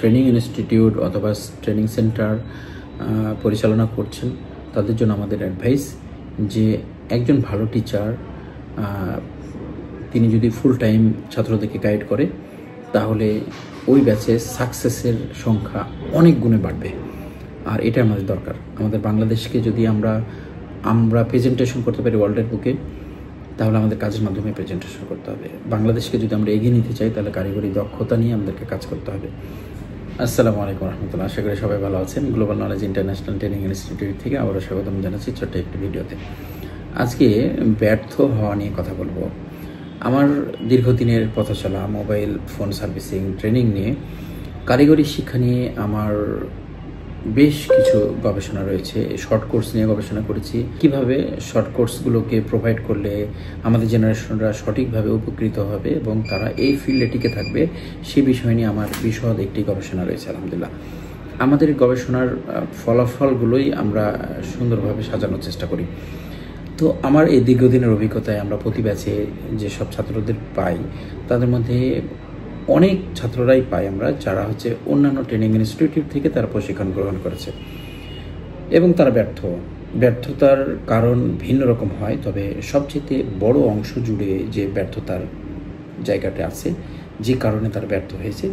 Training institute অথবা training centre পরিচালনা করছেন তাদের জন্য আমাদের অ্যাডভাইস যে একজন ভালো টিচার তিনি যদি ফুল টাইম ছাত্রদেরকে গাইড করে তাহলে ওই ব্যাচে সাকসেসের সংখ্যা অনেক গুণে বাড়বে। আর এটা আমাদের দরকার। আমাদের বাংলাদেশকে যদি আমরা প্রেজেন্টেশন করতে পারি ওয়ার্ল্ডের বুকে, তাহলে আমাদের কাজের মাধ্যমে প্রেজেন্টেশন করতে হবে। বাংলাদেশকে যদি আমরা এগিয়ে নিতে চাই তাহলে কারিগরি দক্ষতা নিয়ে আমাদেরকে কাজ করতে হবে। আসসালামু আলাইকুম রহমতুল্লাহ। আশা করি সবাই ভালো আছেন। Global knowledge international training institute থেকে আবারও স্বাগতম জানাচ্ছি ছোট্ট একটি ভিডিওতে। আজকে ব্যর্থ হওয়া নিয়ে কথা বলবো। আমার দীর্ঘদিনের পথচলা মোবাইল ফোন সার্ভিসিং ট্রেনিং নিয়ে, কারিগরি শিক্ষা নিয়ে আমার বেশ কিছু গবেষণা রয়েছে। শর্ট কোর্স নিয়ে গবেষণা করেছি, কিভাবে শর্ট কোর্সগুলোকে প্রোভাইড করলে আমাদের জেনারেশনরা সঠিকভাবে উপকৃত হবে এবং তারা এই ফিল্ডে টিকে থাকবে, সে বিষয় নিয়ে আমার বিশদ একটি গবেষণা রয়েছে। আলহামদুলিল্লাহ, আমাদের গবেষণার ফলাফলগুলোই আমরা সুন্দরভাবে সাজানোর চেষ্টা করি। তো আমার এই দীর্ঘদিনের অভিজ্ঞতায় আমরা প্রতি ব্যাচে যেসব ছাত্রদের পাই, তাদের মধ্যে অনেক ছাত্ররাই পাই আমরা যারা অন্যান্য ট্রেনিং ইনস্টিটিউট থেকে তারা প্রশিক্ষণ গ্রহণ করেছে এবং তারা ব্যর্থতার কারণ ভিন্ন রকম হয়। তবে সবচেয়ে বড় অংশ জুড়ে যে ব্যর্থতার জায়গাটা আছে, যে কারণে তারা ব্যর্থ হয়েছে,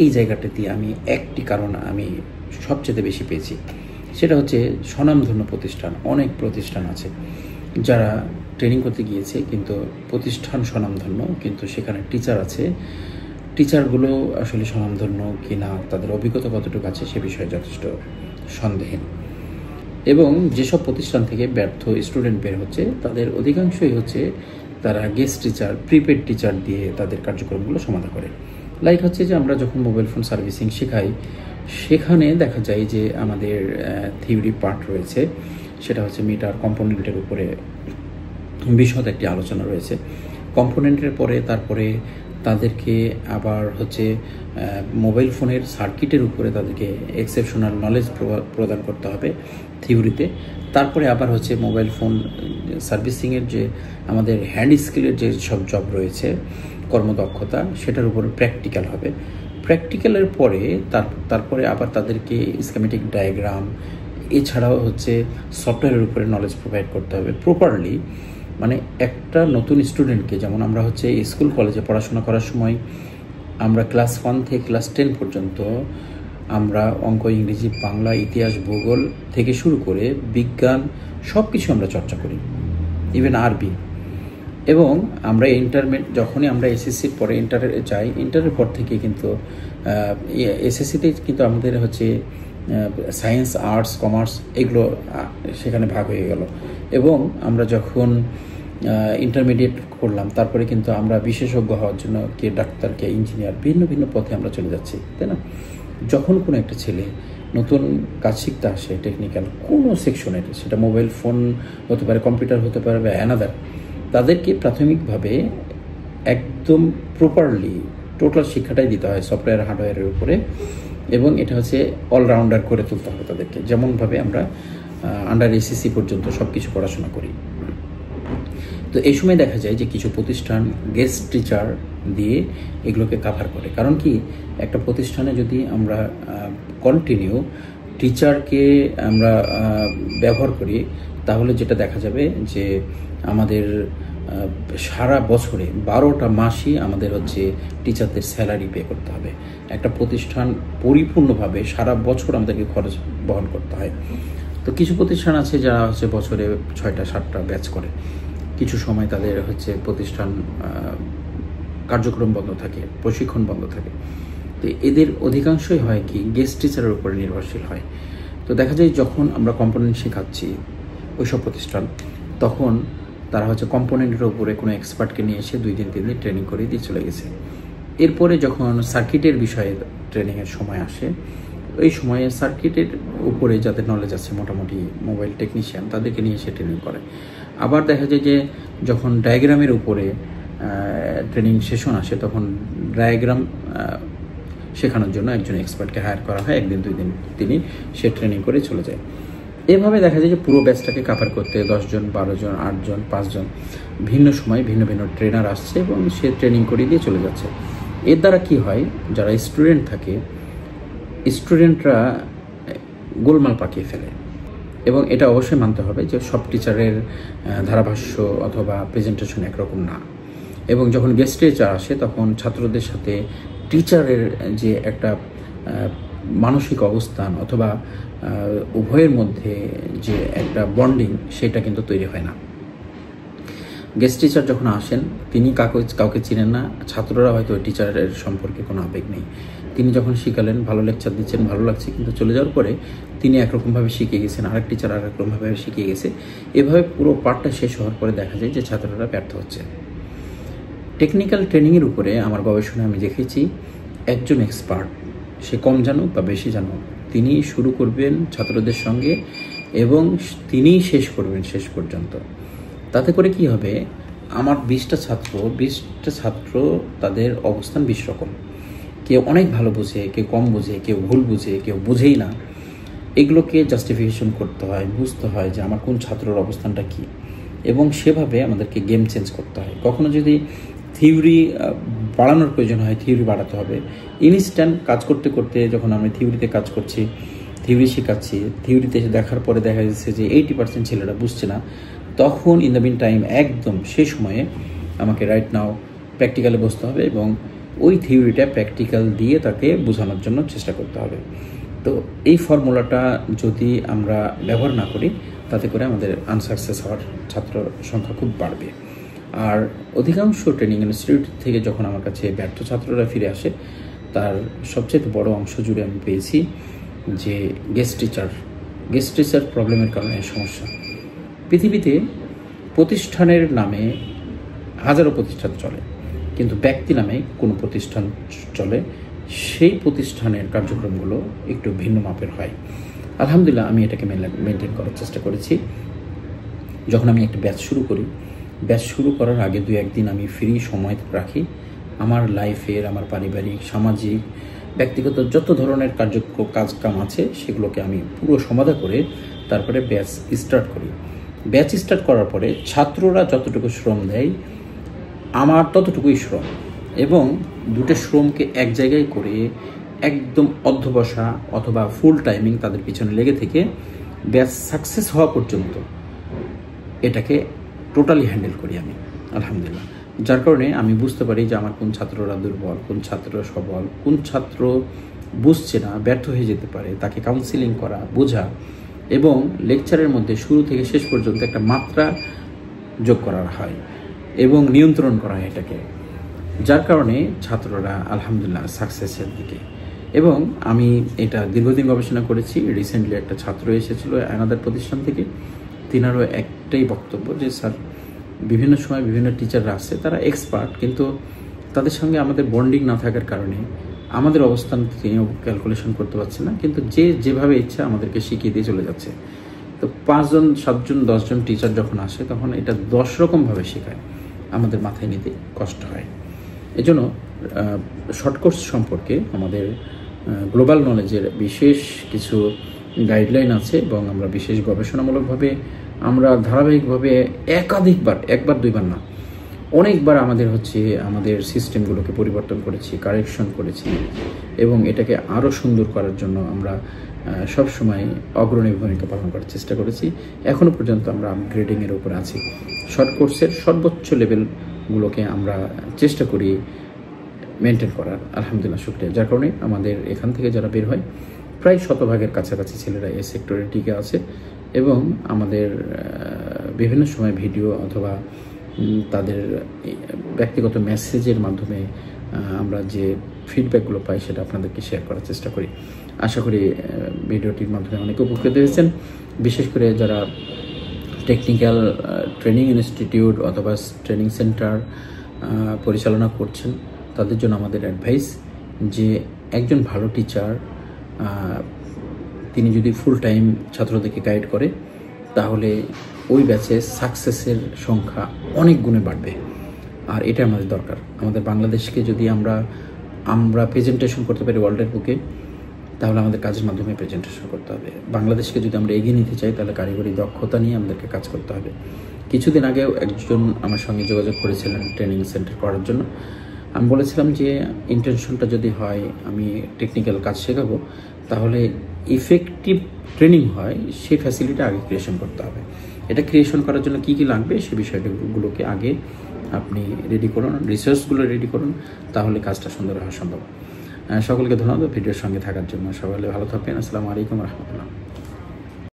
এই জায়গাটাতে আমি একটি কারণ আমি সবচেয়ে বেশি পেয়েছি। সেটা স্বনামধন্য প্রতিষ্ঠান। অনেক প্রতিষ্ঠান আছে যারা ট্রেনিং করতে গিয়েছে কিন্তু প্রতিষ্ঠান স্বনামধন্য, কিন্তু সেখানে টিচার আছে, টিচারগুলো আসলে স্বনামধন্য কি না, তাদের অভিজ্ঞতা কতটুকু আছে সে বিষয়ে যথেষ্ট সন্দেহহীন। এবং যেসব প্রতিষ্ঠান থেকে ব্যর্থ স্টুডেন্ট বের হচ্ছে তাদের অধিকাংশই তারা গেস্ট টিচার, প্রিপেড টিচার দিয়ে তাদের কার্যক্রমগুলো সমাধা করে। লাইক যে আমরা যখন মোবাইল ফোন সার্ভিসিং শেখাই, সেখানে দেখা যায় যে আমাদের থিওরি পার্ট রয়েছে, সেটা মিটার কম্পোনেন্টের উপরে বিশদ একটি আলোচনা রয়েছে। কম্পোনেন্টের পরে তারপরে তাদেরকে আবার মোবাইল ফোনের সার্কিটের উপরে তাদেরকে এক্সেপশনাল নলেজ প্রদান করতে হবে থিওরিতে। তারপরে আবার মোবাইল ফোন সার্ভিসিংয়ের যে আমাদের হ্যান্ড স্কিলের যে সব জব রয়েছে, কর্মদক্ষতা, সেটার উপরে প্র্যাকটিক্যাল হবে। প্র্যাকটিক্যালের পরে তারপরে আবার তাদেরকে স্কিমেটিক ডায়াগ্রাম, এছাড়াও সফটওয়্যারের উপরে নলেজ প্রোভাইড করতে হবে প্রপারলি। মানে একটা নতুন স্টুডেন্টকে, যেমন আমরা স্কুল কলেজে পড়াশোনা করার সময় আমরা ক্লাস 1 থেকে ক্লাস 10 পর্যন্ত আমরা অঙ্ক, ইংরেজি, বাংলা, ইতিহাস, ভূগোল থেকে শুরু করে বিজ্ঞান সব কিছু আমরা চর্চা করি, ইভেন আরবি। এবং আমরা যখনই আমরা এসএসসির পরে ইন্টারে যাই, ইন্টারের পর থেকে কিন্তু এসএসসিতে কিন্তু আমাদের সায়েন্স, আর্টস, কমার্স এগুলো সেখানে ভাগ হয়ে গেল। এবং আমরা যখন ইন্টারমিডিয়েট করলাম, তারপরে কিন্তু আমরা বিশেষজ্ঞ হওয়ার জন্য কে ডাক্তার, কে ইঞ্জিনিয়ার, ভিন্ন ভিন্ন পথে আমরা চলে যাচ্ছি, তাই না? যখন কোনো একটা ছেলে নতুন কাজ শিখতে আসে, টেকনিক্যাল কোনো সেকশনের, সেটা মোবাইল ফোন হতে পারে, কম্পিউটার হতে পারে বা অ্যানাদার, তাদেরকে প্রাথমিকভাবে একদম প্রপারলি টোটাল শিক্ষাটাই দিতে হয় সফটওয়্যার, হার্ডওয়্যারের উপরে। এবং এটা অলরাউন্ডার করে তুলতে হবে তাদেরকে, যেমনভাবে আমরা আন্ডার এসএসসি পর্যন্ত সব কিছু পড়াশোনা করি। তো এই সময় দেখা যায় যে কিছু প্রতিষ্ঠান গেস্ট টিচার দিয়ে এগুলোকে কাভার করে। কারণ কি, একটা প্রতিষ্ঠানে যদি আমরা কন্টিনিউ টিচারকে আমরা ব্যবহার করি, তাহলে যেটা দেখা যাবে যে আমাদের সারা বছরে 12টা মাসই আমাদের টিচারদের স্যালারি পে করতে হবে। একটা প্রতিষ্ঠান পরিপূর্ণভাবে সারা বছর আমাদেরকে খরচ বহন করতে হয়। তো কিছু প্রতিষ্ঠান আছে যারা বছরে 6টা 7টা ব্যাচ করে, কিছু সময় তাদের প্রতিষ্ঠান কার্যক্রম বন্ধ থাকে, প্রশিক্ষণ বন্ধ থাকে। তো এদের অধিকাংশই হয় কি গেস্ট টিচারের উপরে নির্ভরশীল হয়। তো দেখা যায় যখন আমরা কম্পোনেন্ট শেখাচ্ছি ওইসব প্রতিষ্ঠান, তখন তারা কম্পোনেন্টের উপরে কোনো এক্সপার্টকে নিয়ে এসে 2 দিন 3 দিন ট্রেনিং করে দিয়ে চলে গেছে। এরপরে যখন সার্কিটের বিষয়ে ট্রেনিংয়ের সময় আসে, ওই সময়ে সার্কিটের উপরে যাদের নলেজ আছে মোটামুটি মোবাইল টেকনিশিয়ান, তাদেরকে নিয়ে এসে ট্রেনিং করে। আবার দেখা যায় যে যখন ডায়াগ্রামের উপরে ট্রেনিং সেশন আসে, তখন ডায়াগ্রাম শেখানোর জন্য একজন এক্সপার্টকে হায়ার করা হয়। 1 দিন 2 দিন তিনি সে ট্রেনিং করে চলে যায়। এভাবে দেখা যায় যে পুরো ব্যাচটাকে কাভার করতে 10 জন, 12 জন, 8 জন, 5 জন ভিন্ন সময় ভিন্ন ভিন্ন ট্রেনার আসছে এবং সে ট্রেনিং করিয়ে দিয়ে চলে যাচ্ছে। এর দ্বারা কি হয়, যারা স্টুডেন্ট থাকে স্টুডেন্টরা গোলমাল পাকিয়ে ফেলে। এবং এটা অবশ্যই মানতে হবে যে সব টিচারের ধারাভাষ্য অথবা প্রেজেন্টেশন একরকম না। এবং যখন গেস্ট টিচার আসে তখন ছাত্রদের সাথে টিচারের যে একটা মানসিক অবস্থান অথবা উভয়ের মধ্যে যে একটা বন্ডিং সেটা কিন্তু তৈরি হয় না। গেস্ট টিচার যখন আসেন তিনি কাউকে চিনেন না, ছাত্ররা হয়তো ওই টিচারের সম্পর্কে কোনো আবেগ নেই। তিনি যখন শিখালেন, ভালো লেকচার দিচ্ছেন, ভালো লাগছে, কিন্তু চলে যাওয়ার পরে তিনি একরকমভাবে শিখিয়ে গেছেন, আরেক টিচার আরেকরকমভাবে শিখিয়ে গেছে। এভাবে পুরো পাঠটা শেষ হওয়ার পরে দেখা যায় যে ছাত্ররা ব্যর্থ হচ্ছে। টেকনিক্যাল ট্রেনিংয়ের উপরে আমার গবেষণায় আমি দেখেছি একজন এক্সপার্ট, সে কম জানুক বা বেশি জানুক, তিনি শুরু করবেন ছাত্রদের সঙ্গে এবং তিনিই শেষ করবেন শেষ পর্যন্ত। তাতে করে কি হবে, আমার 20টা ছাত্র তাদের অবস্থান 20 রকম। কেউ অনেক ভালো বোঝে, কেউ কম বোঝে, কেউ ভুল বুঝে, কেউ বুঝেই না। এগুলোকে জাস্টিফিকেশন করতে হয়, বুঝতে হয় যে আমার কোন ছাত্রের অবস্থানটা কী, এবং সেভাবে আমাদেরকে গেম চেঞ্জ করতে হয়। কখনো যদি থিওরি বাড়ানোর প্রয়োজন হয়, থিওরি বাড়াতে হবে। ইনস্ট্যান্ট কাজ করতে করতে যখন আমি থিওরিতে কাজ করছি, থিওরি শেখাচ্ছি, থিওরিতে দেখার পরে দেখা যাচ্ছে যে 80% ছেলেরা বুঝছে না, তখন ইন দ্য মিন টাইম একদম সেই সময়ে আমাকে রাইট নাও প্র্যাকটিক্যালে বসতে হবে এবং ওই থিওরিটা প্র্যাকটিক্যাল দিয়ে তাকে বোঝানোর জন্য চেষ্টা করতে হবে। তো এই ফর্মুলাটা যদি আমরা ব্যবহার না করি তাতে করে আমাদের আনসাকসেস হওয়ার ছাত্র সংখ্যা খুব বাড়বে। আর অধিকাংশ ট্রেনিং ইনস্টিটিউট থেকে যখন আমার কাছে ব্যর্থ ছাত্ররা ফিরে আসে, তার সবচেয়ে বড় অংশ জুড়ে আমি পেয়েছি যে গেস্ট টিচার প্রবলেমের কারণে সমস্যা। পৃথিবীতে প্রতিষ্ঠানের নামে হাজারো প্রতিষ্ঠান চলে, কিন্তু ব্যক্তি নামে কোনো প্রতিষ্ঠান চলে, সেই প্রতিষ্ঠানের কার্যক্রমগুলো একটু ভিন্ন মাপের হয়। আলহামদুলিল্লাহ আমি এটাকে মেনটেন করার চেষ্টা করেছি। যখন আমি একটা ব্যাচ শুরু করার আগে 2-1 দিন আমি ফ্রি সময় রাখি। আমার লাইফের, আমার পারিবারিক, সামাজিক, ব্যক্তিগত যত ধরনের কাজকাম আছে সেগুলোকে আমি পুরো সমাধা করে তারপরে ব্যাচ স্টার্ট করি। ব্যাচ স্টার্ট করার পরে ছাত্ররা যতটুকু শ্রম দেয় আমার ততটুকুই শ্রম, এবং দুটো শ্রমকে এক জায়গায় করে একদম অধ্যবসা অথবা ফুল টাইমিং তাদের পিছনে লেগে থেকে ব্যাচ সাকসেস হওয়া পর্যন্ত এটাকে টোটালি হ্যান্ডেল করি আমি, আলহামদুলিল্লাহ। যার কারণে আমি বুঝতে পারি যে আমার কোন ছাত্ররা দুর্বল, কোন ছাত্র সবল, কোন ছাত্র বুঝছে না, ব্যর্থ হয়ে যেতে পারে, তাকে কাউন্সিলিং করা, বোঝা এবং লেকচারের মধ্যে শুরু থেকে শেষ পর্যন্ত একটা মাত্রা যোগ করা হয় এবং নিয়ন্ত্রণ করা হয় এটাকে। যার কারণে ছাত্ররা আলহামদুলিল্লাহ সাকসেসের দিকে। এবং আমি এটা দীর্ঘদিন গবেষণা করেছি। রিসেন্টলি একটা ছাত্র এসেছিল আনাদার প্রতিষ্ঠান থেকে, তিনারও একটাই বক্তব্য যে স্যার বিভিন্ন সময় বিভিন্ন টিচাররা আছে, তারা এক্সপার্ট, কিন্তু তাদের সঙ্গে আমাদের বন্ডিং না থাকার কারণে আমাদের অবস্থান তিনিও ক্যালকুলেশন করতে পারছে না, কিন্তু যে যেভাবে ইচ্ছা আমাদেরকে শিখিয়ে দিয়ে চলে যাচ্ছে। তো 5 জন 7 জন 10 জন টিচার যখন আসে তখন এটা 10 রকমভাবে শেখায়, আমাদের মাথায় নিতে কষ্ট হয়। এজন্য শর্ট কোর্স সম্পর্কে আমাদের গ্লোবাল নলেজের বিশেষ কিছু গাইডলাইন আছে এবং আমরা বিশেষ গবেষণামূলকভাবে আমরা ধারাবাহিকভাবে একাধিকবার, 1-2 বার না, অনেকবার আমাদের সিস্টেমগুলোকে পরিবর্তন করেছি, কারেকশন করেছি এবং এটাকে আরও সুন্দর করার জন্য আমরা সবসময় অগ্রণী ভূমিকা পালন করার চেষ্টা করেছি। এখনও পর্যন্ত আমরা আপগ্রেডিংয়ের উপরে আছি। শর্ট কোর্সের সর্বোচ্চ লেভেলগুলোকে আমরা চেষ্টা করি মেনটেন করার, আলহামদুলিল্লাহ, শুকরিয়া। যার কারণে আমাদের এখান থেকে যারা বের হয় প্রায় 100% কাছাকাছি ছেলেরা এই সেক্টরে টিকে আছে এবং আমাদের বিভিন্ন সময় ভিডিও অথবা তাদের ব্যক্তিগত মেসেজের মাধ্যমে আমরা যে ফিডব্যাকগুলো পাই সেটা আপনাদেরকে শেয়ার করার চেষ্টা করি। আশা করি ভিডিওটির মাধ্যমে অনেক উপকৃত হয়েছেন। বিশেষ করে যারা টেকনিক্যাল ট্রেনিং ইনস্টিটিউট অথবা ট্রেনিং সেন্টার পরিচালনা করছেন তাদের জন্য আমাদের অ্যাডভাইস যে একজন ভালো টিচার তিনি যদি ফুল টাইম ছাত্রদেরকে গাইড করে তাহলে ওই ব্যাচে সাকসেসের সংখ্যা অনেক গুণে বাড়বে। আর এটা আমাদের দরকার। আমাদের বাংলাদেশকে যদি আমরা প্রেজেন্টেশন করতে পারি ওয়ার্ল্ডের বুকে, তাহলে আমাদের কাজের মাধ্যমে প্রেজেন্টেশন করতে হবে। বাংলাদেশকে যদি আমরা এগিয়ে নিতে চাই তাহলে কারিগরি দক্ষতা নিয়ে আমাদেরকে কাজ করতে হবে। কিছুদিন আগেও একজন আমার সঙ্গে যোগাযোগ করেছিলেন ট্রেনিং সেন্টার করার জন্য। আমি বলেছিলাম যে ইন্টেনশনটা যদি হয় আমি টেকনিক্যাল কাজ শেখাবো, তাহলে ইফেক্টিভ ট্রেনিং হয় সেই ফ্যাসিলিটি আগে ক্রিয়েশন করতে হবে। এটা ক্রিয়েশন করার জন্য কী কী লাগবে সে বিষয়গুলোকে আগে আপনি রেডি করুন, রিসোর্সগুলো রেডি করুন, তাহলে কাজটা সুন্দর হওয়া সম্ভব। সকলকে ধন্যবাদ ভিডিওর সঙ্গে থাকার জন্য। সবাই ভালো থাকবেন। আসসালামু আলাইকুম রহমতুল্লাহ।